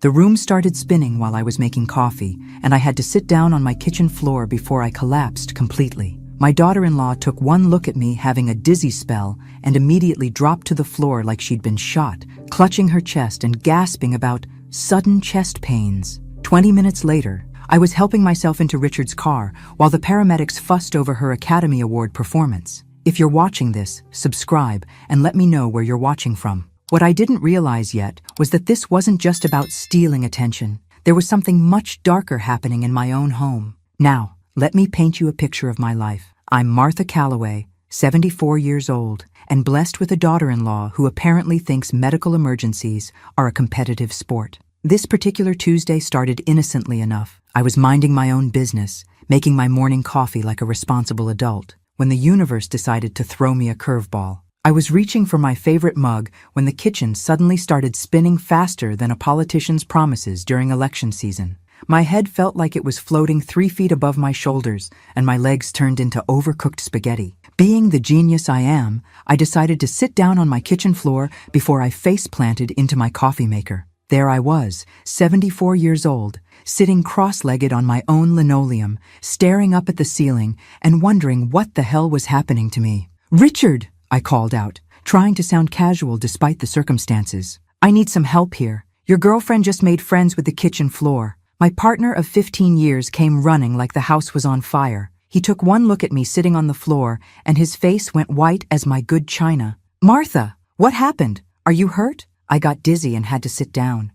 The room started spinning while I was making coffee, and I had to sit down on my kitchen floor before I collapsed completely. My daughter-in-law took one look at me having a dizzy spell and immediately dropped to the floor like she'd been shot, clutching her chest and gasping about sudden chest pains. 20 minutes later, I was helping myself into Richard's car while the paramedics fussed over her Academy Award performance. If you're watching this, subscribe and let me know where you're watching from. What I didn't realize yet was that this wasn't just about stealing attention. There was something much darker happening in my own home. Now, let me paint you a picture of my life. I'm Martha Calloway, 74 years old, and blessed with a daughter-in-law who apparently thinks medical emergencies are a competitive sport. This particular Tuesday started innocently enough. I was minding my own business, making my morning coffee like a responsible adult, when the universe decided to throw me a curveball. I was reaching for my favorite mug when the kitchen suddenly started spinning faster than a politician's promises during election season. My head felt like it was floating 3 feet above my shoulders, and my legs turned into overcooked spaghetti. Being the genius I am, I decided to sit down on my kitchen floor before I face-planted into my coffee maker. There I was, 74 years old, sitting cross-legged on my own linoleum, staring up at the ceiling and wondering what the hell was happening to me. "Richard!" I called out, trying to sound casual despite the circumstances. "I need some help here. Your girlfriend just made friends with the kitchen floor." My partner of 15 years came running like the house was on fire. He took one look at me sitting on the floor, and his face went white as my good china. "Martha, what happened? Are you hurt?" I got dizzy and had to sit down.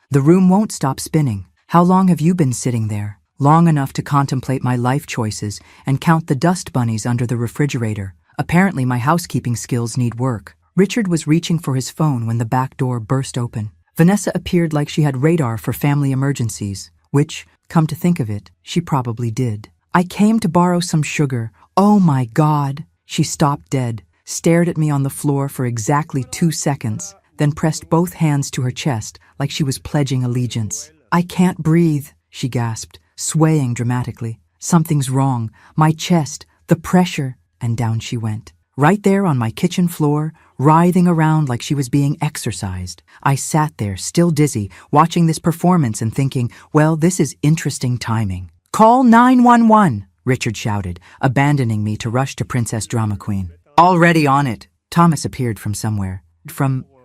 "The room won't stop spinning." "How long have you been sitting there?" "Long enough to contemplate my life choices and count the dust bunnies under the refrigerator. Apparently my housekeeping skills need work." Richard was reaching for his phone when the back door burst open. Vanessa appeared like she had radar for family emergencies, which, come to think of it, she probably did. "I came to borrow some sugar." "Oh my God!" She stopped dead, stared at me on the floor for exactly 2 seconds, then pressed both hands to her chest like she was pledging allegiance. "I can't breathe," she gasped, swaying dramatically. "Something's wrong. My chest, the pressure." And down she went. Right there on my kitchen floor, writhing around like she was being exercised. I sat there, still dizzy, watching this performance and thinking, well, this is interesting timing. "Call 911, Richard shouted, abandoning me to rush to Princess Drama Queen. "Already on it." Thomas appeared from somewhere.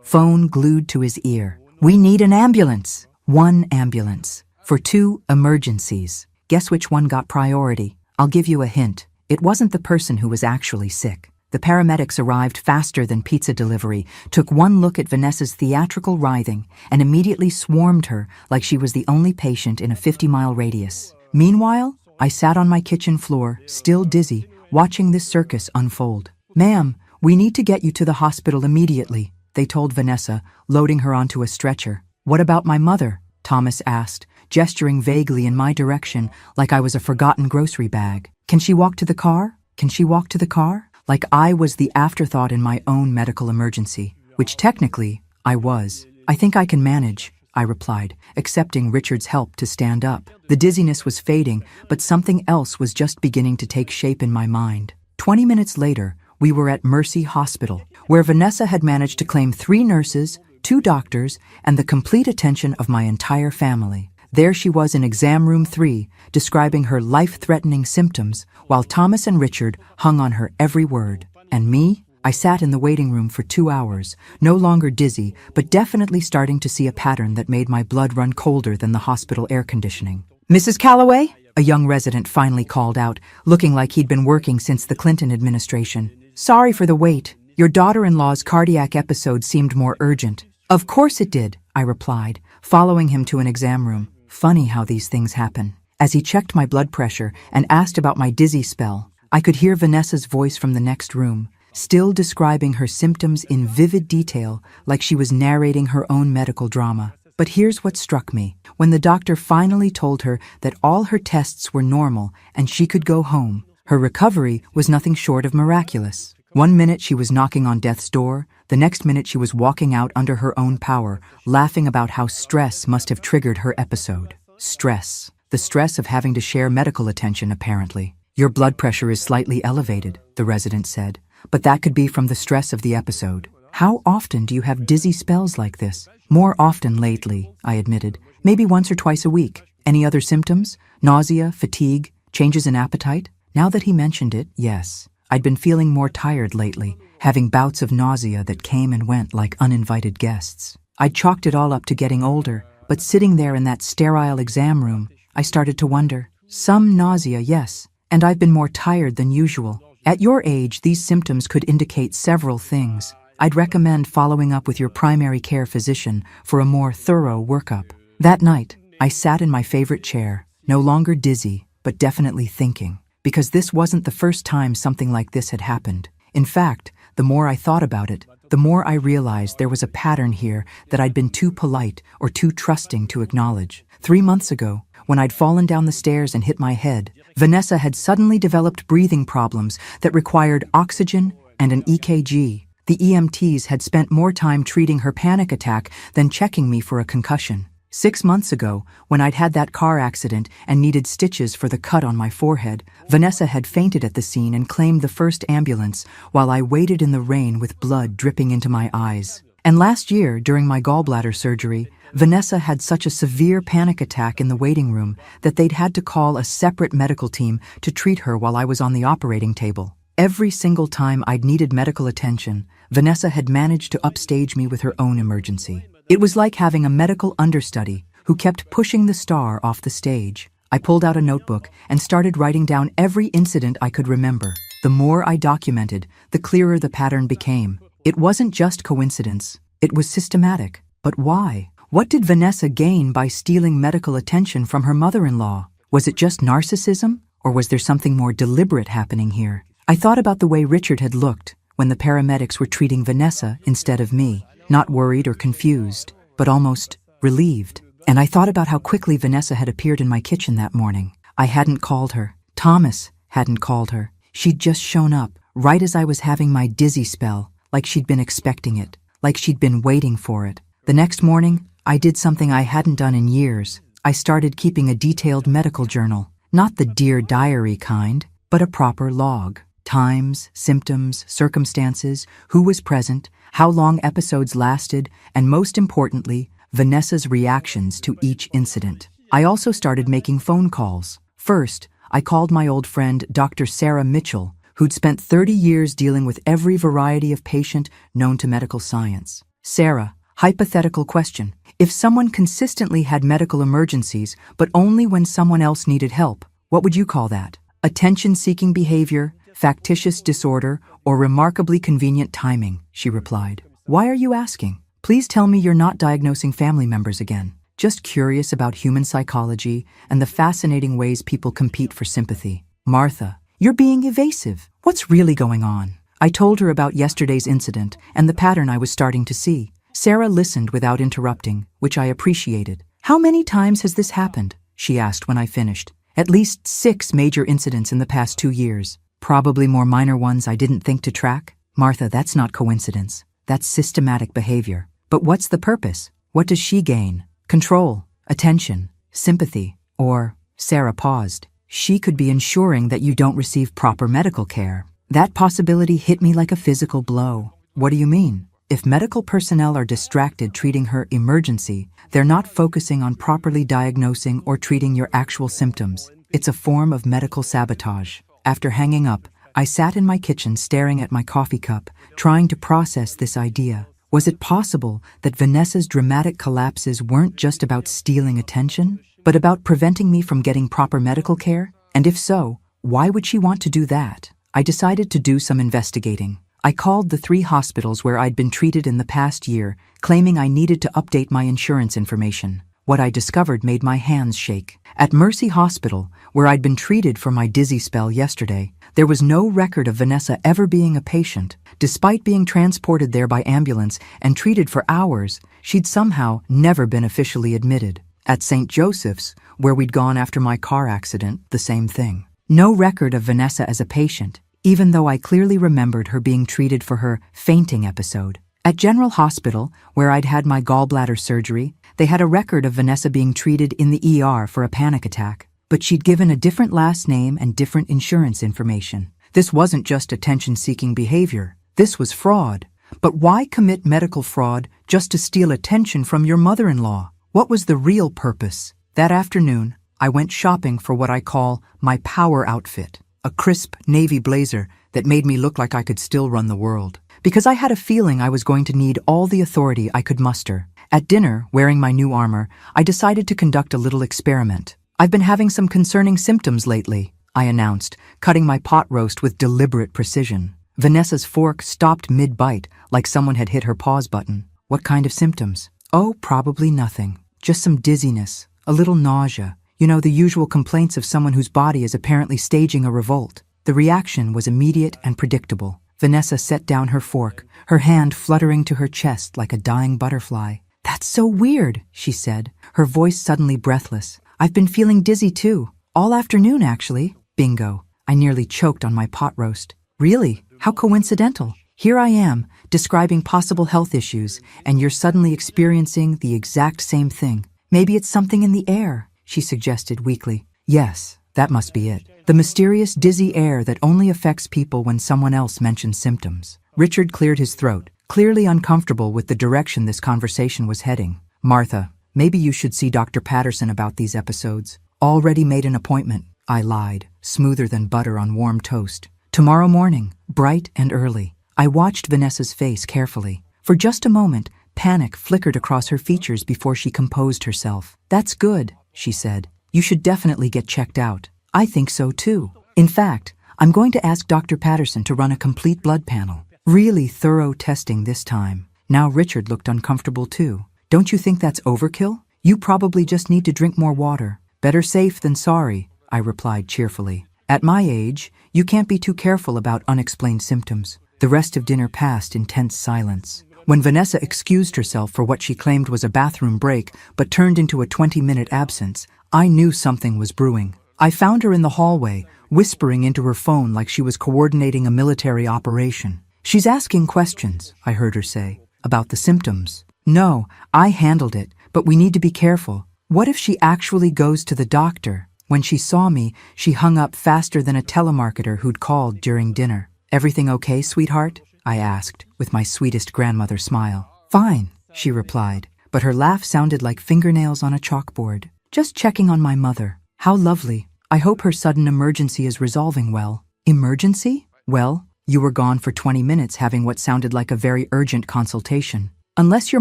Phone glued to his ear. "We need an ambulance." 1 ambulance. For 2 emergencies. Guess which one got priority? I'll give you a hint. It wasn't the person who was actually sick. The paramedics arrived faster than pizza delivery, took one look at Vanessa's theatrical writhing, and immediately swarmed her like she was the only patient in a 50-mile radius. Meanwhile, I sat on my kitchen floor, still dizzy, watching this circus unfold. "Ma'am, we need to get you to the hospital immediately," they told Vanessa, loading her onto a stretcher. "What about my mother?" Thomas asked, gesturing vaguely in my direction like I was a forgotten grocery bag. "Can she walk to the car? Can she walk to the car?" Like I was the afterthought in my own medical emergency, which technically I was. "I think I can manage," I replied, accepting Richard's help to stand up. The dizziness was fading, but something else was just beginning to take shape in my mind. 20 minutes later, we were at Mercy Hospital, where Vanessa had managed to claim 3 nurses, 2 doctors, and the complete attention of my entire family. There she was in exam room 3, describing her life-threatening symptoms, while Thomas and Richard hung on her every word. And me? I sat in the waiting room for 2 hours, no longer dizzy, but definitely starting to see a pattern that made my blood run colder than the hospital air conditioning. "Mrs. Calloway?" a young resident finally called out, looking like he'd been working since the Clinton administration. "Sorry for the wait. Your daughter-in-law's cardiac episode seemed more urgent." "Of course it did," I replied, following him to an exam room. Funny how these things happen. As he checked my blood pressure and asked about my dizzy spell, I could hear Vanessa's voice from the next room, still describing her symptoms in vivid detail like she was narrating her own medical drama. But here's what struck me. When the doctor finally told her that all her tests were normal and she could go home, her recovery was nothing short of miraculous. 1 minute she was knocking on death's door, the next minute she was walking out under her own power, laughing about how stress must have triggered her episode. Stress. The stress of having to share medical attention, apparently. "Your blood pressure is slightly elevated," the resident said, "but that could be from the stress of the episode." "How often do you have dizzy spells like this?" More often lately, I admitted. Maybe once or twice a week. Any other symptoms? Nausea, fatigue, changes in appetite? Now that he mentioned it, yes. I'd been feeling more tired lately, having bouts of nausea that came and went like uninvited guests. I'd chalked it all up to getting older, but sitting there in that sterile exam room, I started to wonder. Some nausea, yes, and I've been more tired than usual. At your age, these symptoms could indicate several things. I'd recommend following up with your primary care physician for a more thorough workup. That night, I sat in my favorite chair, no longer dizzy, but definitely thinking, because this wasn't the first time something like this had happened. In fact, the more I thought about it, the more I realized there was a pattern here that I'd been too polite or too trusting to acknowledge. 3 months ago, when I'd fallen down the stairs and hit my head, Vanessa had suddenly developed breathing problems that required oxygen and an EKG. The EMTs had spent more time treating her panic attack than checking me for a concussion. 6 months ago, when I'd had that car accident and needed stitches for the cut on my forehead, Vanessa had fainted at the scene and claimed the first ambulance while I waited in the rain with blood dripping into my eyes. And last year, during my gallbladder surgery, Vanessa had such a severe panic attack in the waiting room that they'd had to call a separate medical team to treat her while I was on the operating table. Every single time I'd needed medical attention, Vanessa had managed to upstage me with her own emergency. It was like having a medical understudy who kept pushing the star off the stage. I pulled out a notebook and started writing down every incident I could remember. The more I documented, the clearer the pattern became. It wasn't just coincidence. It was systematic. But why? What did Vanessa gain by stealing medical attention from her mother-in-law? Was it just narcissism, or was there something more deliberate happening here? I thought about the way Richard had looked when the paramedics were treating Vanessa instead of me. Not worried or confused, but almost relieved. And I thought about how quickly Vanessa had appeared in my kitchen that morning. I hadn't called her. Thomas hadn't called her. She'd just shown up, right as I was having my dizzy spell, like she'd been expecting it, like she'd been waiting for it. The next morning, I did something I hadn't done in years. I started keeping a detailed medical journal. Not the Dear Diary kind, but a proper log. Times, symptoms, circumstances, who was present, how long episodes lasted, and most importantly, Vanessa's reactions to each incident. I also started making phone calls. First, I called my old friend Dr. Sarah Mitchell, who'd spent 30 years dealing with every variety of patient known to medical science. Sarah, hypothetical question. If someone consistently had medical emergencies, but only when someone else needed help, what would you call that? Attention-seeking behavior, factitious disorder, or remarkably convenient timing, she replied. Why are you asking? Please tell me you're not diagnosing family members again. Just curious about human psychology and the fascinating ways people compete for sympathy. Martha, you're being evasive. What's really going on? I told her about yesterday's incident and the pattern I was starting to see. Sarah listened without interrupting, which I appreciated. How many times has this happened? She asked when I finished. At least 6 major incidents in the past 2 years. Probably more minor ones I didn't think to track. Martha, that's not coincidence. That's systematic behavior. But what's the purpose? What does she gain? Control, attention, sympathy, or, Sarah paused, she could be ensuring that you don't receive proper medical care. That possibility hit me like a physical blow. What do you mean? If medical personnel are distracted treating her emergency, they're not focusing on properly diagnosing or treating your actual symptoms. It's a form of medical sabotage. After hanging up, I sat in my kitchen staring at my coffee cup, trying to process this idea. Was it possible that Vanessa's dramatic collapses weren't just about stealing attention, but about preventing me from getting proper medical care? And if so, why would she want to do that? I decided to do some investigating. I called the 3 hospitals where I'd been treated in the past year, claiming I needed to update my insurance information. What I discovered made my hands shake. At Mercy Hospital, where I'd been treated for my dizzy spell yesterday, there was no record of Vanessa ever being a patient. Despite being transported there by ambulance and treated for hours, she'd somehow never been officially admitted. At St. Joseph's, where we'd gone after my car accident, the same thing. No record of Vanessa as a patient, even though I clearly remembered her being treated for her fainting episode. At General Hospital, where I'd had my gallbladder surgery, they had a record of Vanessa being treated in the ER for a panic attack, but she'd given a different last name and different insurance information. This wasn't just attention-seeking behavior. This was fraud. But why commit medical fraud just to steal attention from your mother-in-law? What was the real purpose? That afternoon, I went shopping for what I call my power outfit, a crisp navy blazer that made me look like I could still run the world. Because I had a feeling I was going to need all the authority I could muster. At dinner, wearing my new armor, I decided to conduct a little experiment. I've been having some concerning symptoms lately, I announced, cutting my pot roast with deliberate precision. Vanessa's fork stopped mid-bite, like someone had hit her pause button. What kind of symptoms? Oh, probably nothing. Just some dizziness, a little nausea. You know, the usual complaints of someone whose body is apparently staging a revolt. The reaction was immediate and predictable. Vanessa set down her fork, her hand fluttering to her chest like a dying butterfly. "That's so weird," she said, her voice suddenly breathless. "I've been feeling dizzy too. All afternoon, actually." Bingo. I nearly choked on my pot roast. Really? How coincidental. Here I am, describing possible health issues, and you're suddenly experiencing the exact same thing. Maybe it's something in the air, she suggested weakly. Yes, that must be it. The mysterious dizzy air that only affects people when someone else mentions symptoms. Richard cleared his throat, clearly uncomfortable with the direction this conversation was heading. "Martha, maybe you should see Dr. Patterson about these episodes." "Already made an appointment," I lied, smoother than butter on warm toast. "Tomorrow morning, bright and early." I watched Vanessa's face carefully. For just a moment, panic flickered across her features before she composed herself. "That's good," she said. "You should definitely get checked out." "I think so too. In fact, I'm going to ask Dr. Patterson to run a complete blood panel. Really thorough testing this time." Now Richard looked uncomfortable too. "Don't you think that's overkill? You probably just need to drink more water." "Better safe than sorry," I replied cheerfully. "At my age, you can't be too careful about unexplained symptoms." The rest of dinner passed in tense silence. When Vanessa excused herself for what she claimed was a bathroom break but turned into a 20-minute absence, I knew something was brewing. I found her in the hallway, whispering into her phone like she was coordinating a military operation. "She's asking questions," I heard her say, "about the symptoms." "No, I handled it, but we need to be careful. What if she actually goes to the doctor?" When she saw me, she hung up faster than a telemarketer who'd called during dinner. "Everything okay, sweetheart?" I asked, with my sweetest grandmother smile. "Fine," she replied, but her laugh sounded like fingernails on a chalkboard. "Just checking on my mother." "How lovely. I hope her sudden emergency is resolving well." "Emergency?" "Well, you were gone for 20 minutes having what sounded like a very urgent consultation. Unless your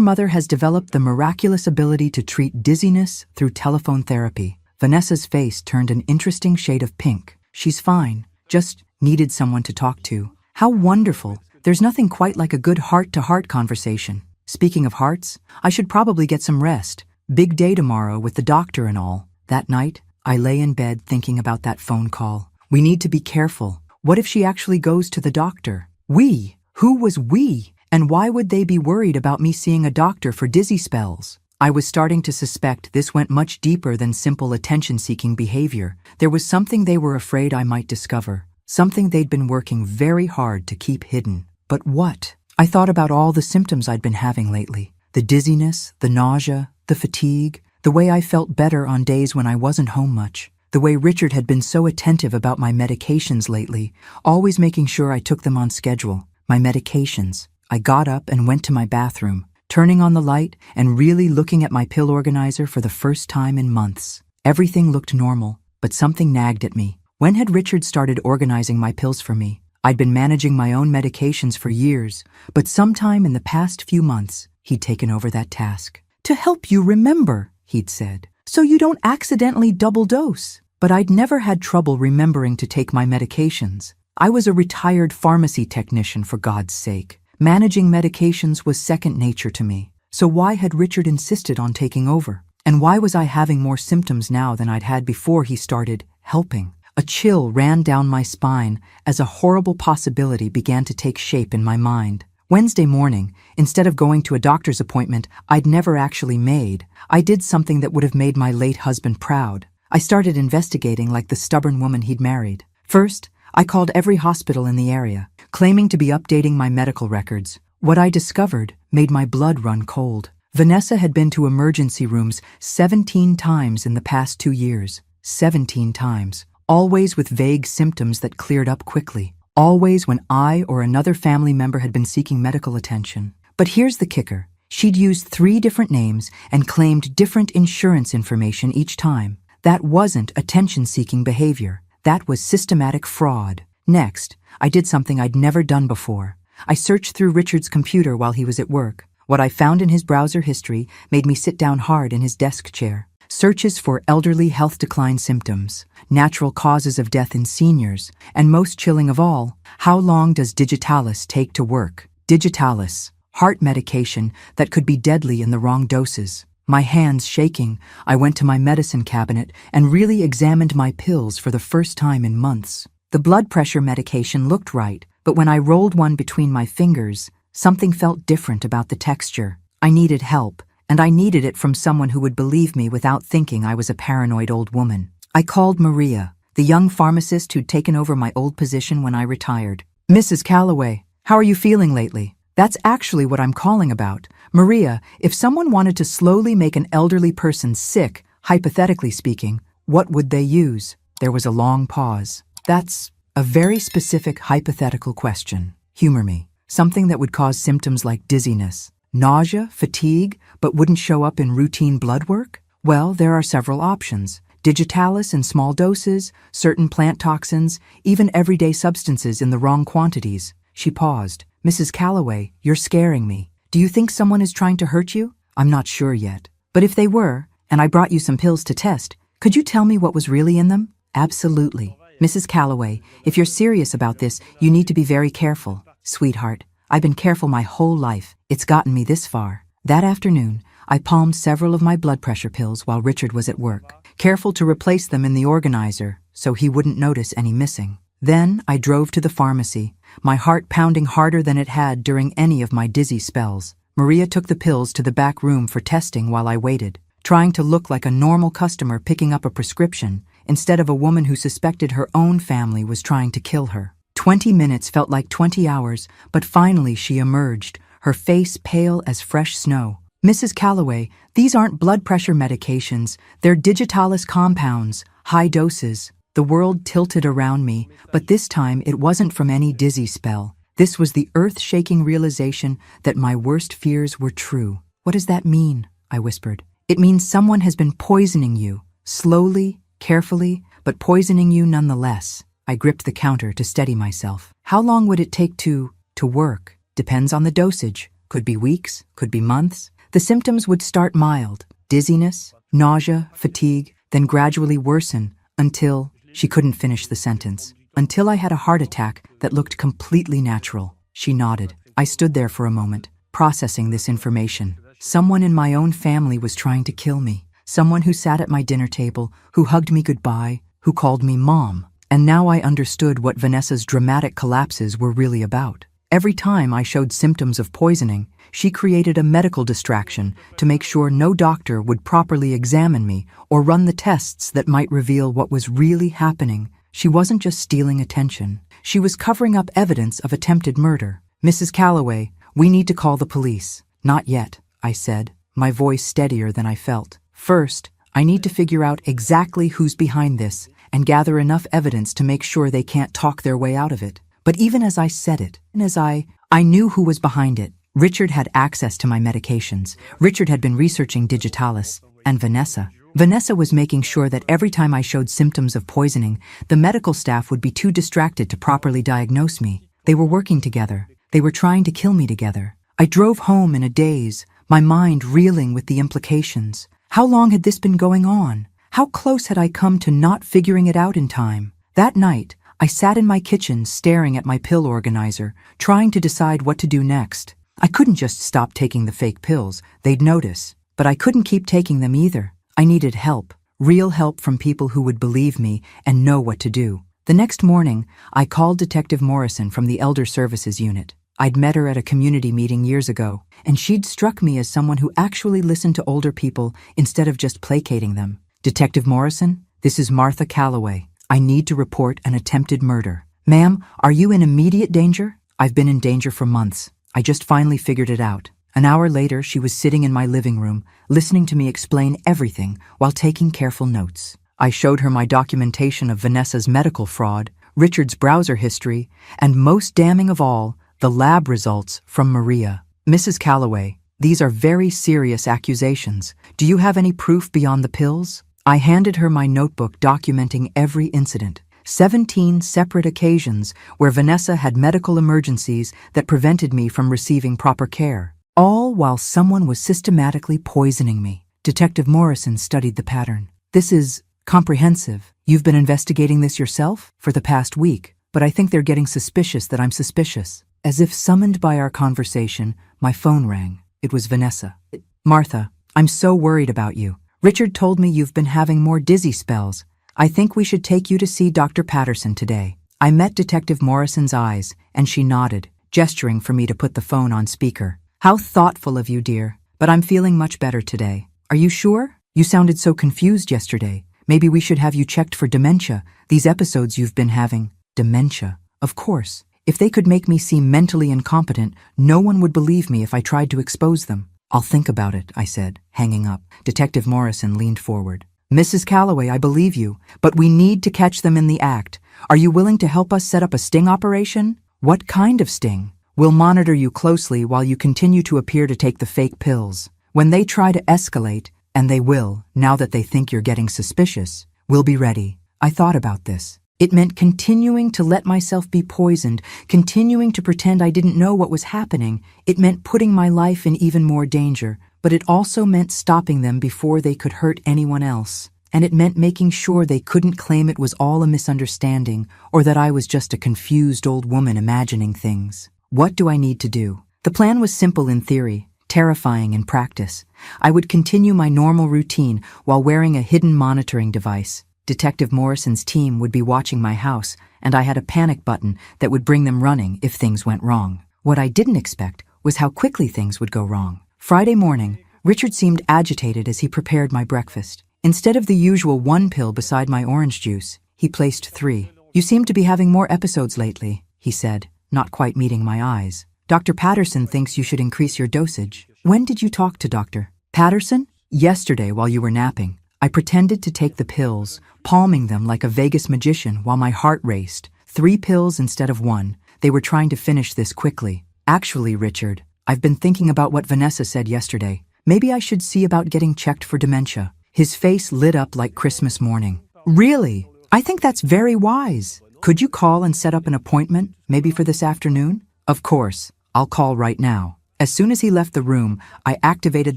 mother has developed the miraculous ability to treat dizziness through telephone therapy." Vanessa's face turned an interesting shade of pink. "She's fine, just needed someone to talk to." "How wonderful. There's nothing quite like a good heart-to-heart conversation. Speaking of hearts, I should probably get some rest. Big day tomorrow with the doctor and all." That night, I lay in bed thinking about that phone call. We need to be careful. What if she actually goes to the doctor? We? Who was we? And why would they be worried about me seeing a doctor for dizzy spells? I was starting to suspect this went much deeper than simple attention-seeking behavior. There was something they were afraid I might discover, something they'd been working very hard to keep hidden. But what? I thought about all the symptoms I'd been having lately. The dizziness, the nausea, the fatigue, the way I felt better on days when I wasn't home much. The way Richard had been so attentive about my medications lately, always making sure I took them on schedule. My medications. I got up and went to my bathroom, turning on the light and really looking at my pill organizer for the first time in months. Everything looked normal, but something nagged at me. When had Richard started organizing my pills for me? I'd been managing my own medications for years, but sometime in the past few months, he'd taken over that task. "To help you remember," he'd said, "so you don't accidentally double dose." But I'd never had trouble remembering to take my medications. I was a retired pharmacy technician, for God's sake. Managing medications was second nature to me. So why had Richard insisted on taking over? And why was I having more symptoms now than I'd had before he started helping? A chill ran down my spine as a horrible possibility began to take shape in my mind. Wednesday morning, instead of going to a doctor's appointment I'd never actually made, I did something that would have made my late husband proud. I started investigating like the stubborn woman he'd married. First, I called every hospital in the area, claiming to be updating my medical records. What I discovered made my blood run cold. Vanessa had been to emergency rooms 17 times in the past 2 years. 17 times. Always with vague symptoms that cleared up quickly. always when I or another family member had been seeking medical attention. But here's the kicker. She'd used 3 different names and claimed different insurance information each time. That wasn't attention-seeking behavior. That was systematic fraud. Next, I did something I'd never done before. I searched through Richard's computer while he was at work. What I found in his browser history made me sit down hard in his desk chair. Searches for elderly health decline symptoms, natural causes of death in seniors, and most chilling of all, how long does digitalis take to work? Digitalis, heart medication that could be deadly in the wrong doses. My hands shaking, I went to my medicine cabinet and really examined my pills for the first time in months. The blood pressure medication looked right, but when I rolled one between my fingers, something felt different about the texture. I needed help, and I needed it from someone who would believe me without thinking I was a paranoid old woman. I called Maria, the young pharmacist who'd taken over my old position when I retired. "Mrs. Calloway, how are you feeling lately?" "That's actually what I'm calling about. Maria, if someone wanted to slowly make an elderly person sick, hypothetically speaking, what would they use?" There was a long pause. "That's a very specific hypothetical question. Humor me. Something that would cause symptoms like dizziness, nausea, fatigue, but wouldn't show up in routine blood work? Well, there are several options. Digitalis in small doses, certain plant toxins, even everyday substances in the wrong quantities." She paused. "Mrs. Calloway, you're scaring me. Do you think someone is trying to hurt you?" "I'm not sure yet. But if they were, and I brought you some pills to test, could you tell me what was really in them?" "Absolutely. Mrs. Calloway, if you're serious about this, you need to be very careful." "Sweetheart, I've been careful my whole life. It's gotten me this far." That afternoon, I palmed several of my blood pressure pills while Richard was at work, careful to replace them in the organizer so he wouldn't notice any missing. Then I drove to the pharmacy, my heart pounding harder than it had during any of my dizzy spells. Maria took the pills to the back room for testing while I waited, trying to look like a normal customer picking up a prescription instead of a woman who suspected her own family was trying to kill her. 20 minutes felt like 20 hours, but finally she emerged, her face pale as fresh snow. "Mrs. Calloway, these aren't blood pressure medications. They're digitalis compounds, high doses." The world tilted around me, but this time it wasn't from any dizzy spell. This was the earth-shaking realization that my worst fears were true. "What does that mean?" I whispered. "It means someone has been poisoning you, slowly, carefully, but poisoning you nonetheless." I gripped the counter to steady myself. "How long would it take to work?" "Depends on the dosage. Could be weeks, could be months." The symptoms would start mild, dizziness, nausea, fatigue, then gradually worsen until... She couldn't finish the sentence. "Until I had a heart attack that looked completely natural." She nodded. I stood there for a moment, processing this information. Someone in my own family was trying to kill me. Someone who sat at my dinner table, who hugged me goodbye, who called me Mom. And now I understood what Vanessa's dramatic collapses were really about. Every time I showed symptoms of poisoning, she created a medical distraction to make sure no doctor would properly examine me or run the tests that might reveal what was really happening. She wasn't just stealing attention. She was covering up evidence of attempted murder. "Mrs. Calloway, we need to call the police." "Not yet," I said, my voice steadier than I felt. "First, I need to figure out exactly who's behind this and gather enough evidence to make sure they can't talk their way out of it." But even as I said it, and as I knew who was behind it. Richard had access to my medications. Richard had been researching digitalis. And Vanessa. Vanessa was making sure that every time I showed symptoms of poisoning, the medical staff would be too distracted to properly diagnose me. They were working together. They were trying to kill me together. I drove home in a daze, my mind reeling with the implications. How long had this been going on? How close had I come to not figuring it out in time? That night, I sat in my kitchen staring at my pill organizer, trying to decide what to do next. I couldn't just stop taking the fake pills. They'd notice. But I couldn't keep taking them either. I needed help, real help from people who would believe me and know what to do. The next morning, I called Detective Morrison from the Elder Services Unit. I'd met her at a community meeting years ago, and she'd struck me as someone who actually listened to older people instead of just placating them. "Detective Morrison, this is Martha Calloway. I need to report an attempted murder." "Ma'am, are you in immediate danger?" "I've been in danger for months. I just finally figured it out." An hour later, she was sitting in my living room, listening to me explain everything while taking careful notes. I showed her my documentation of Vanessa's medical fraud, Richard's browser history, and most damning of all, the lab results from Maria. Mrs. Calloway, these are very serious accusations. Do you have any proof beyond the pills? I handed her my notebook documenting every incident. 17 separate occasions where Vanessa had medical emergencies that prevented me from receiving proper care. All while someone was systematically poisoning me. Detective Morrison studied the pattern. This is comprehensive. You've been investigating this yourself for the past week, but I think they're getting suspicious that I'm suspicious. As if summoned by our conversation, my phone rang. It was Vanessa. Martha, I'm so worried about you. Richard told me you've been having more dizzy spells. I think we should take you to see Dr. Patterson today. I met Detective Morrison's eyes, and she nodded, gesturing for me to put the phone on speaker. How thoughtful of you, dear. But I'm feeling much better today. Are you sure? You sounded so confused yesterday. Maybe we should have you checked for dementia. These episodes you've been having. Dementia. Of course. If they could make me seem mentally incompetent, no one would believe me if I tried to expose them. I'll think about it, I said, hanging up. Detective Morrison leaned forward. Mrs. Calloway, I believe you, but we need to catch them in the act. Are you willing to help us set up a sting operation? What kind of sting? We'll monitor you closely while you continue to appear to take the fake pills. When they try to escalate, and they will, now that they think you're getting suspicious, we'll be ready. I thought about this. It meant continuing to let myself be poisoned, continuing to pretend I didn't know what was happening. It meant putting my life in even more danger, but it also meant stopping them before they could hurt anyone else. And it meant making sure they couldn't claim it was all a misunderstanding or that I was just a confused old woman imagining things. What do I need to do? The plan was simple in theory, terrifying in practice. I would continue my normal routine while wearing a hidden monitoring device. Detective Morrison's team would be watching my house, and I had a panic button that would bring them running if things went wrong. What I didn't expect was how quickly things would go wrong. Friday morning, Richard seemed agitated as he prepared my breakfast. Instead of the usual 1 pill beside my orange juice, he placed 3. You seem to be having more episodes lately, he said, not quite meeting my eyes. Dr. Patterson thinks you should increase your dosage. When did you talk to Dr. Patterson? Yesterday while you were napping. I pretended to take the pills, palming them like a Vegas magician while my heart raced. 3 pills instead of 1. They were trying to finish this quickly. Actually, Richard, I've been thinking about what Vanessa said yesterday. Maybe I should see about getting checked for dementia. His face lit up like Christmas morning. Really? I think that's very wise. Could you call and set up an appointment, maybe for this afternoon? Of course. I'll call right now. As soon as he left the room, I activated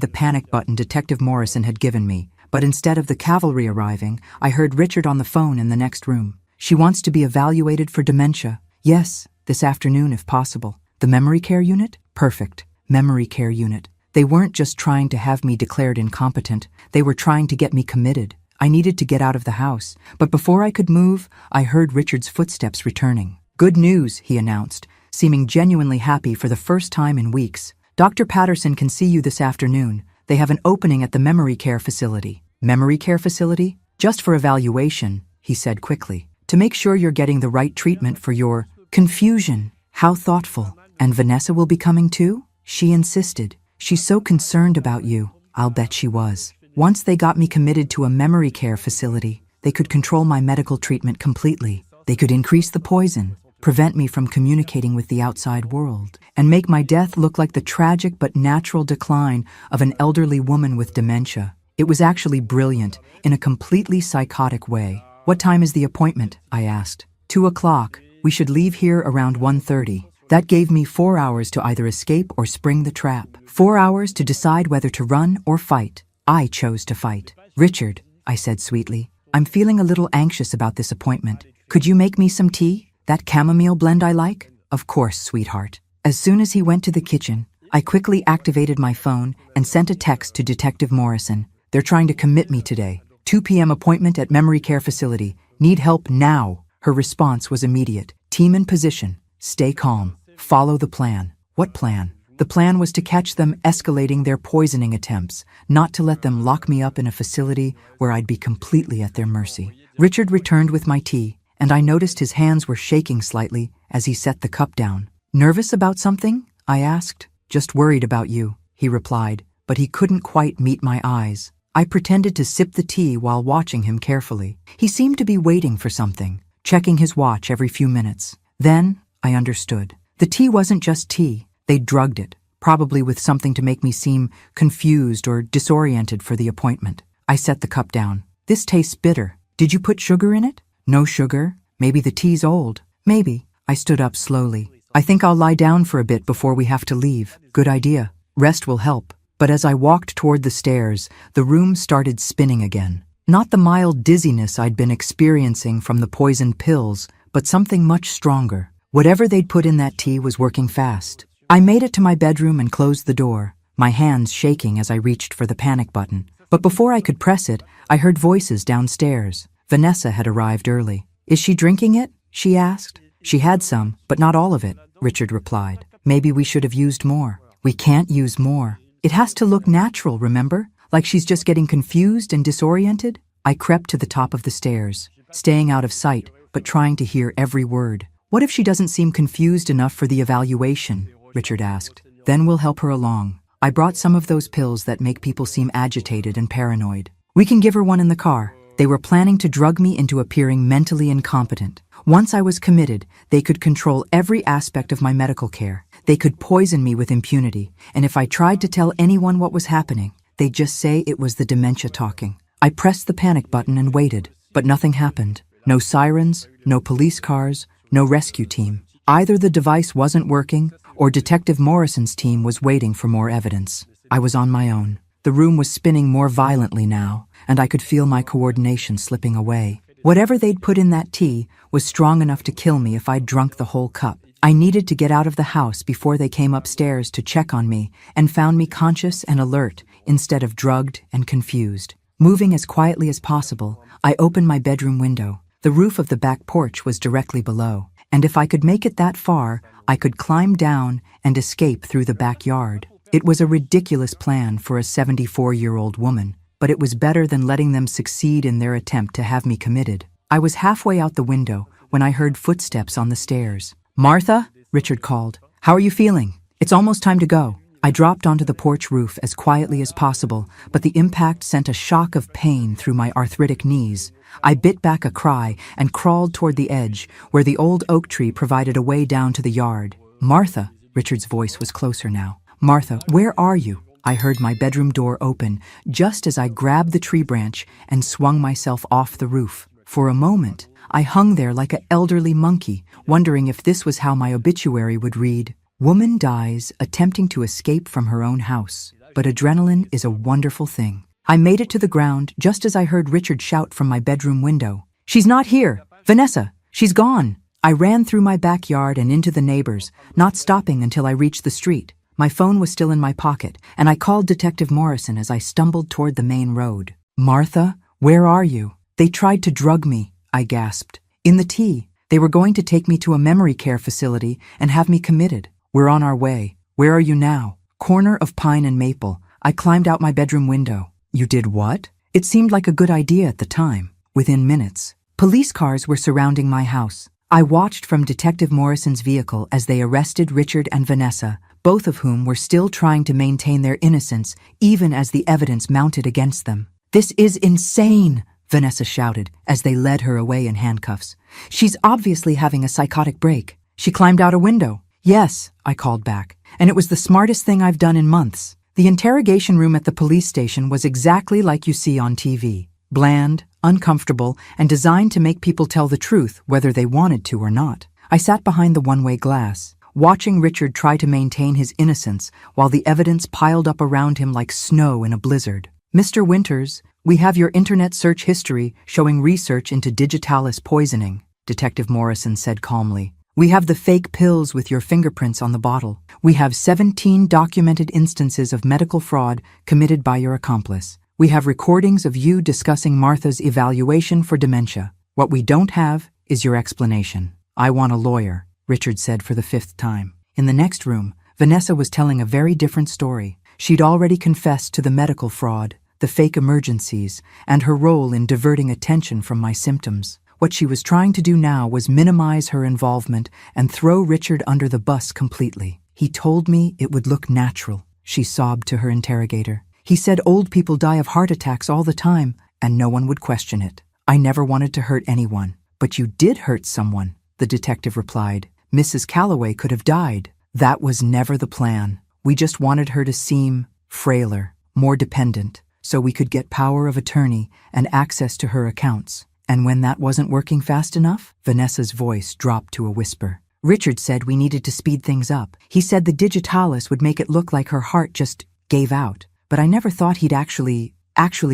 the panic button Detective Morrison had given me. But instead of the cavalry arriving, I heard Richard on the phone in the next room. She wants to be evaluated for dementia. Yes, this afternoon if possible. The memory care unit? Perfect. Memory care unit. They weren't just trying to have me declared incompetent. They were trying to get me committed. I needed to get out of the house. But before I could move, I heard Richard's footsteps returning. Good news, he announced, seeming genuinely happy for the first time in weeks. Dr. Patterson can see you this afternoon. They have an opening at the memory care facility. Memory care facility? Just for evaluation, he said quickly. To make sure you're getting the right treatment for your confusion. How thoughtful. And Vanessa will be coming too? She insisted. She's so concerned about you. I'll bet she was. Once they got me committed to a memory care facility, they could control my medical treatment completely. They could increase the poison, prevent me from communicating with the outside world, and make my death look like the tragic but natural decline of an elderly woman with dementia. It was actually brilliant, in a completely psychotic way. What time is the appointment? I asked. 2 o'clock. We should leave here around 1:30. That gave me 4 hours to either escape or spring the trap. 4 hours to decide whether to run or fight. I chose to fight. Richard, I said sweetly, I'm feeling a little anxious about this appointment. Could you make me some tea? That chamomile blend I like? Of course, sweetheart. As soon as he went to the kitchen, I quickly activated my phone and sent a text to Detective Morrison. They're trying to commit me today. 2 p.m. appointment at memory care facility. Need help now. Her response was immediate. Team in position. Stay calm. Follow the plan. What plan? The plan was to catch them escalating their poisoning attempts, not to let them lock me up in a facility where I'd be completely at their mercy. Richard returned with my tea, and I noticed his hands were shaking slightly as he set the cup down. Nervous about something? I asked. Just worried about you, he replied, but he couldn't quite meet my eyes. I pretended to sip the tea while watching him carefully. He seemed to be waiting for something, checking his watch every few minutes. Then, I understood. The tea wasn't just tea. They'd drugged it, probably with something to make me seem confused or disoriented for the appointment. I set the cup down. This tastes bitter. Did you put sugar in it? No sugar? Maybe the tea's old. Maybe. I stood up slowly. I think I'll lie down for a bit before we have to leave. Good idea. Rest will help. But as I walked toward the stairs, the room started spinning again. Not the mild dizziness I'd been experiencing from the poisoned pills, but something much stronger. Whatever they'd put in that tea was working fast. I made it to my bedroom and closed the door, my hands shaking as I reached for the panic button. But before I could press it, I heard voices downstairs. Vanessa had arrived early. Is she drinking it? She asked. She had some, but not all of it, Richard replied. Maybe we should have used more. We can't use more. It has to look natural, remember? Like she's just getting confused and disoriented? I crept to the top of the stairs, staying out of sight, but trying to hear every word. What if she doesn't seem confused enough for the evaluation? Richard asked. Then we'll help her along. I brought some of those pills that make people seem agitated and paranoid. We can give her one in the car. They were planning to drug me into appearing mentally incompetent. Once I was committed, they could control every aspect of my medical care. They could poison me with impunity, and if I tried to tell anyone what was happening, they'd just say it was the dementia talking. I pressed the panic button and waited, but nothing happened. No sirens, no police cars, no rescue team. Either the device wasn't working, or Detective Morrison's team was waiting for more evidence. I was on my own. The room was spinning more violently now, and I could feel my coordination slipping away. Whatever they'd put in that tea was strong enough to kill me if I'd drunk the whole cup. I needed to get out of the house before they came upstairs to check on me and found me conscious and alert instead of drugged and confused. Moving as quietly as possible, I opened my bedroom window. The roof of the back porch was directly below, and if I could make it that far, I could climb down and escape through the backyard. It was a ridiculous plan for a 74-year-old woman, but it was better than letting them succeed in their attempt to have me committed. I was halfway out the window when I heard footsteps on the stairs. Martha? Richard called. How are you feeling? It's almost time to go. I dropped onto the porch roof as quietly as possible, but the impact sent a shock of pain through my arthritic knees. I bit back a cry and crawled toward the edge, where the old oak tree provided a way down to the yard. Martha, Richard's voice was closer now. Martha, where are you? I heard my bedroom door open just as I grabbed the tree branch and swung myself off the roof. For a moment, I hung there like an elderly monkey, wondering if this was how my obituary would read. Woman dies attempting to escape from her own house, but adrenaline is a wonderful thing. I made it to the ground just as I heard Richard shout from my bedroom window. She's not here! Vanessa! She's gone! I ran through my backyard and into the neighbors, not stopping until I reached the street. My phone was still in my pocket, and I called Detective Morrison as I stumbled toward the main road. Martha, where are you? They tried to drug me, I gasped. In the tea. They were going to take me to a memory care facility and have me committed. We're on our way. Where are you now? Corner of Pine and Maple. I climbed out my bedroom window. You did what? It seemed like a good idea at the time. Within minutes, police cars were surrounding my house. I watched from Detective Morrison's vehicle as they arrested Richard and Vanessa, both of whom were still trying to maintain their innocence even as the evidence mounted against them. This is insane, Vanessa shouted as they led her away in handcuffs. She's obviously having a psychotic break. She climbed out a window. Yes, I called back, and it was the smartest thing I've done in months. The interrogation room at the police station was exactly like you see on TV. Bland, uncomfortable, and designed to make people tell the truth whether they wanted to or not. I sat behind the one-way glass, watching Richard try to maintain his innocence while the evidence piled up around him like snow in a blizzard. Mr. Winters, we have your internet search history showing research into digitalis poisoning, Detective Morrison said calmly. We have the fake pills with your fingerprints on the bottle. We have 17 documented instances of medical fraud committed by your accomplice. We have recordings of you discussing Martha's evaluation for dementia. What we don't have is your explanation. I want a lawyer, Richard said for the 5th time. In the next room, Vanessa was telling a very different story. She'd already confessed to the medical fraud, the fake emergencies, and her role in diverting attention from my symptoms. What she was trying to do now was minimize her involvement and throw Richard under the bus completely. He told me it would look natural, she sobbed to her interrogator. He said old people die of heart attacks all the time, and no one would question it. I never wanted to hurt anyone, But you did hurt someone, the detective replied. Mrs. Calloway could have died. That was never the plan. We just wanted her to seem frailer, more dependent, so we could get power of attorney and access to her accounts. And when that wasn't working fast enough, Vanessa's voice dropped to a whisper. Richard said we needed to speed things up. He said the digitalis would make it look like her heart just gave out. But I never thought he'd actually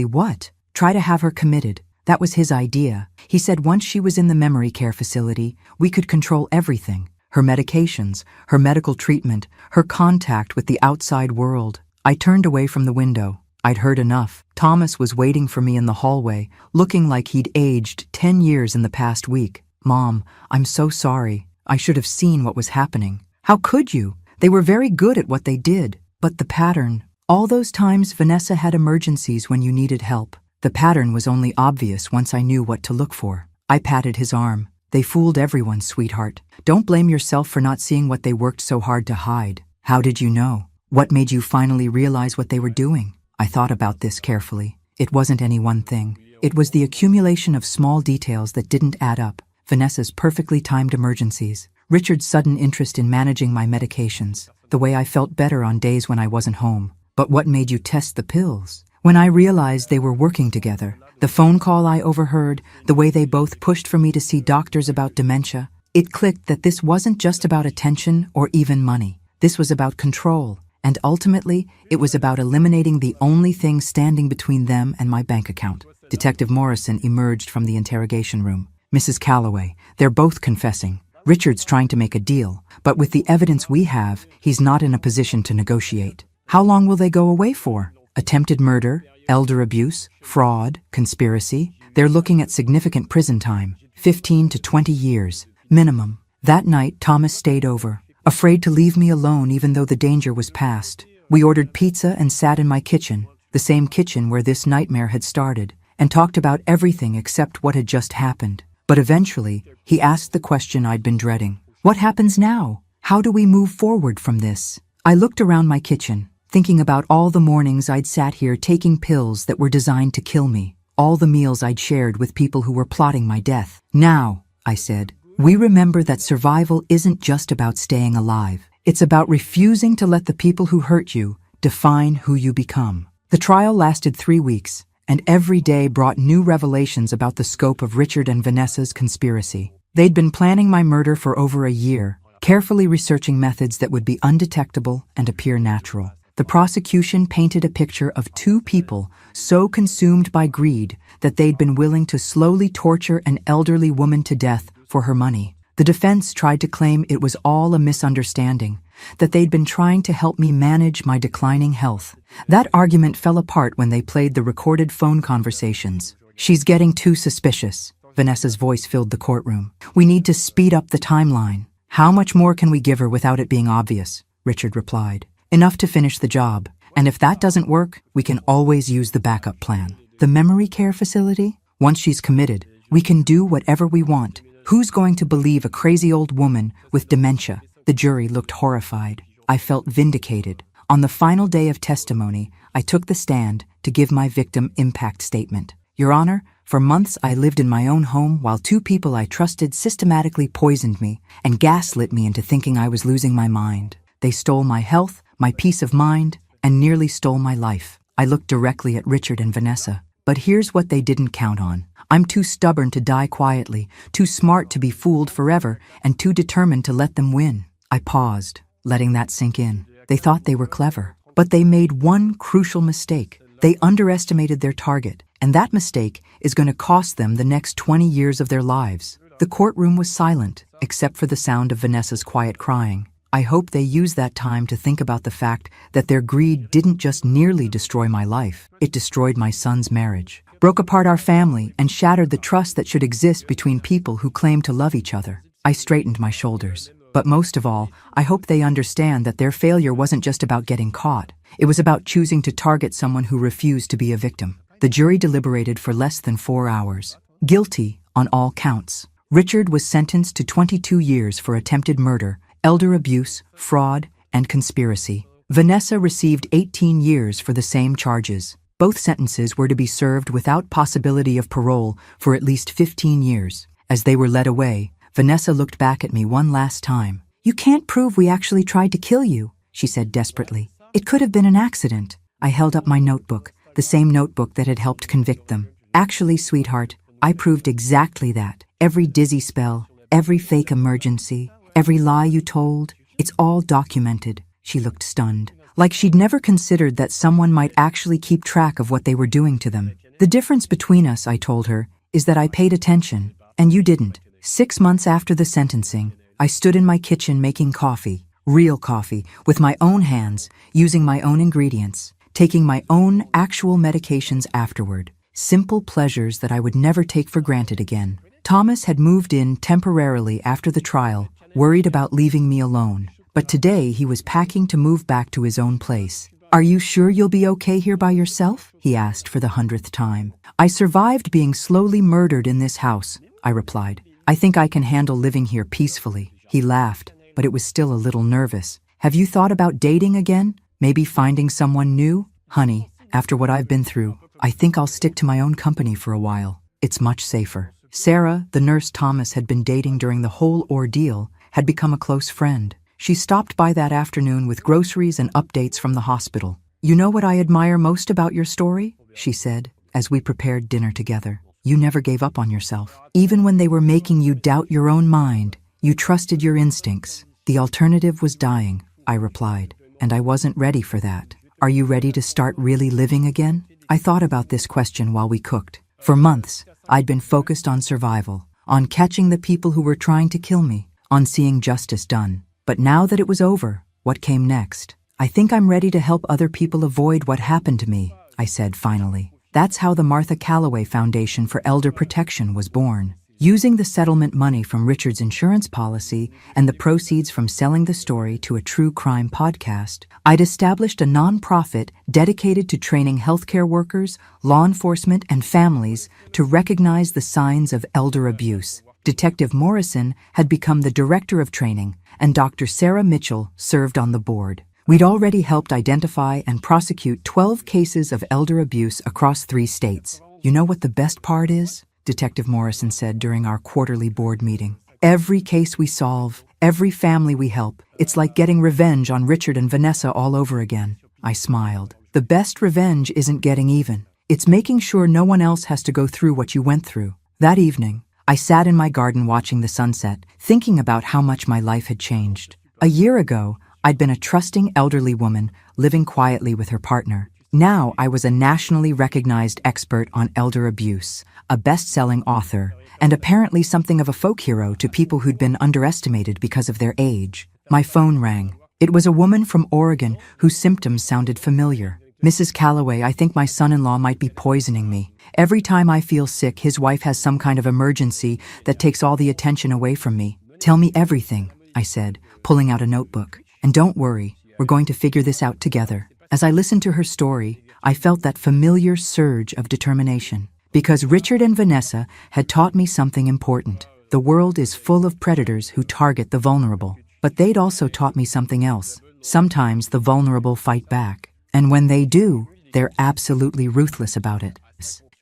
what? Try to have her committed. That was his idea. He said once she was in the memory care facility, we could control everything. Her medications, her medical treatment, her contact with the outside world. I turned away from the window. I'd heard enough. Thomas was waiting for me in the hallway, looking like he'd aged 10 years in the past week. Mom, I'm so sorry. I should have seen what was happening. How could you? They were very good at what they did. But the pattern. All those times Vanessa had emergencies when you needed help. The pattern was only obvious once I knew what to look for. I patted his arm. They fooled everyone, sweetheart. Don't blame yourself for not seeing what they worked so hard to hide. How did you know? What made you finally realize what they were doing? I thought about this carefully. It wasn't any one thing. It was the accumulation of small details that didn't add up. Vanessa's perfectly timed emergencies. Richard's sudden interest in managing my medications. The way I felt better on days when I wasn't home. But what made you test the pills? When I realized they were working together, the phone call I overheard, the way they both pushed for me to see doctors about dementia, it clicked that this wasn't just about attention or even money. This was about control, and ultimately, it was about eliminating the only thing standing between them and my bank account. Detective Morrison emerged from the interrogation room. Mrs. Calloway, they're both confessing. Richard's trying to make a deal, but with the evidence we have, he's not in a position to negotiate. How long will they go away for? Attempted murder, elder abuse, fraud, conspiracy. They're looking at significant prison time, 15 to 20 years, minimum. That night, Thomas stayed over, afraid to leave me alone even though the danger was past. We ordered pizza and sat in my kitchen, the same kitchen where this nightmare had started, and talked about everything except what had just happened. But eventually, he asked the question I'd been dreading. What happens now? How do we move forward from this? I looked around my kitchen, thinking about all the mornings I'd sat here taking pills that were designed to kill me, all the meals I'd shared with people who were plotting my death. Now, I said, we remember that survival isn't just about staying alive. It's about refusing to let the people who hurt you define who you become. The trial lasted 3 weeks, and every day brought new revelations about the scope of Richard and Vanessa's conspiracy. They'd been planning my murder for over a year, carefully researching methods that would be undetectable and appear natural. The prosecution painted a picture of two people so consumed by greed that they'd been willing to slowly torture an elderly woman to death for her money. The defense tried to claim it was all a misunderstanding, that they'd been trying to help me manage my declining health. That argument fell apart when they played the recorded phone conversations. She's getting too suspicious. Vanessa's voice filled the courtroom. We need to speed up the timeline. How much more can we give her without it being obvious? Richard replied. Enough to finish the job. And if that doesn't work, we can always use the backup plan. The memory care facility? Once she's committed, we can do whatever we want. Who's going to believe a crazy old woman with dementia? The jury looked horrified. I felt vindicated. On the final day of testimony, I took the stand to give my victim impact statement. Your Honor, for months I lived in my own home while two people I trusted systematically poisoned me and gaslit me into thinking I was losing my mind. They stole my health, my peace of mind, and nearly stole my life. I looked directly at Richard and Vanessa. But here's what they didn't count on. I'm too stubborn to die quietly, too smart to be fooled forever, and too determined to let them win. I paused, letting that sink in. They thought they were clever, but they made one crucial mistake. They underestimated their target, and that mistake is going to cost them the next 20 years of their lives. The courtroom was silent, except for the sound of Vanessa's quiet crying. I hope they use that time to think about the fact that their greed didn't just nearly destroy my life, it destroyed my son's marriage, broke apart our family, and shattered the trust that should exist between people who claim to love each other. I straightened my shoulders. But most of all, I hope they understand that their failure wasn't just about getting caught. It was about choosing to target someone who refused to be a victim. The jury deliberated for less than 4 hours. Guilty on all counts. Richard was sentenced to 22 years for attempted murder, elder abuse, fraud, and conspiracy. Vanessa received 18 years for the same charges. Both sentences were to be served without possibility of parole for at least 15 years. As they were led away, Vanessa looked back at me one last time. "You can't prove we actually tried to kill you," she said desperately. "It could have been an accident." I held up my notebook, the same notebook that had helped convict them. "Actually, sweetheart, I proved exactly that. Every dizzy spell, every fake emergency, every lie you told, it's all documented." She looked stunned, like she'd never considered that someone might actually keep track of what they were doing to them. "The difference between us," I told her, "is that I paid attention, and you didn't." 6 months after the sentencing, I stood in my kitchen making coffee, real coffee, with my own hands, using my own ingredients, taking my own actual medications afterward. Simple pleasures that I would never take for granted again. Thomas had moved in temporarily after the trial, worried about leaving me alone. But today he was packing to move back to his own place. "Are you sure you'll be okay here by yourself?" he asked for the 100th time. "I survived being slowly murdered in this house," I replied. "I think I can handle living here peacefully." He laughed, but it was still a little nervous. "Have you thought about dating again? Maybe finding someone new?" "Honey, after what I've been through, I think I'll stick to my own company for a while. It's much safer." Sarah, the nurse Thomas had been dating during the whole ordeal, had become a close friend. She stopped by that afternoon with groceries and updates from the hospital. "You know what I admire most about your story?" she said, as we prepared dinner together. "You never gave up on yourself. Even when they were making you doubt your own mind, you trusted your instincts." "The alternative was dying," I replied, "and I wasn't ready for that." "Are you ready to start really living again?" I thought about this question while we cooked. For months, I'd been focused on survival, on catching the people who were trying to kill me, on seeing justice done. But now that it was over, what came next? "I think I'm ready to help other people avoid what happened to me," I said finally. That's how the Martha Calloway Foundation for Elder Protection was born. Using the settlement money from Richard's insurance policy and the proceeds from selling the story to a true crime podcast, I'd established a nonprofit dedicated to training healthcare workers, law enforcement, and families to recognize the signs of elder abuse. Detective Morrison had become the director of training, and Dr. Sarah Mitchell served on the board. We'd already helped identify and prosecute 12 cases of elder abuse across 3 states. "You know what the best part is?" Detective Morrison said during our quarterly board meeting. "Every case we solve, every family we help, it's like getting revenge on Richard and Vanessa all over again." I smiled. "The best revenge isn't getting even. It's making sure no one else has to go through what you went through." That evening, I sat in my garden watching the sunset, thinking about how much my life had changed. A year ago, I'd been a trusting elderly woman living quietly with her partner. Now I was a nationally recognized expert on elder abuse, a best-selling author, and apparently something of a folk hero to people who'd been underestimated because of their age. My phone rang. It was a woman from Oregon whose symptoms sounded familiar. "Mrs. Calloway, I think my son-in-law might be poisoning me. Every time I feel sick, his wife has some kind of emergency that takes all the attention away from me." "Tell me everything," I said, pulling out a notebook. "And don't worry, we're going to figure this out together." As I listened to her story, I felt that familiar surge of determination. Because Richard and Vanessa had taught me something important. The world is full of predators who target the vulnerable. But they'd also taught me something else. Sometimes the vulnerable fight back. And when they do, they're absolutely ruthless about it.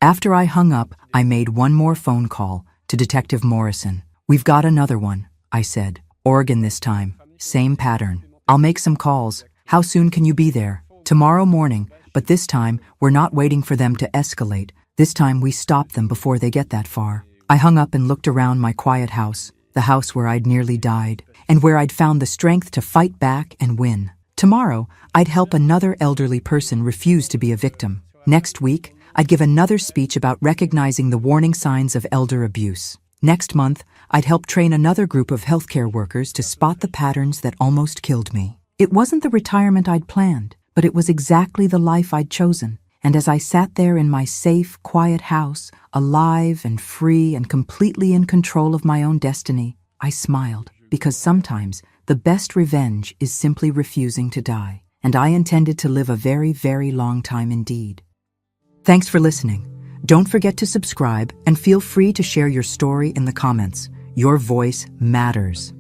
After I hung up, I made one more phone call to Detective Morrison. "We've got another one," I said. "Oregon this time. Same pattern. I'll make some calls. How soon can you be there?" "Tomorrow morning, but this time we're not waiting for them to escalate. This time we stop them before they get that far." I hung up and looked around my quiet house, the house where I'd nearly died, and where I'd found the strength to fight back and win. Tomorrow, I'd help another elderly person refuse to be a victim. Next week, I'd give another speech about recognizing the warning signs of elder abuse. Next month, I'd help train another group of healthcare workers to spot the patterns that almost killed me. It wasn't the retirement I'd planned, but it was exactly the life I'd chosen. And as I sat there in my safe, quiet house, alive and free and completely in control of my own destiny, I smiled, because sometimes the best revenge is simply refusing to die. And I intended to live a very, very long time indeed. Thanks for listening. Don't forget to subscribe and feel free to share your story in the comments. Your voice matters.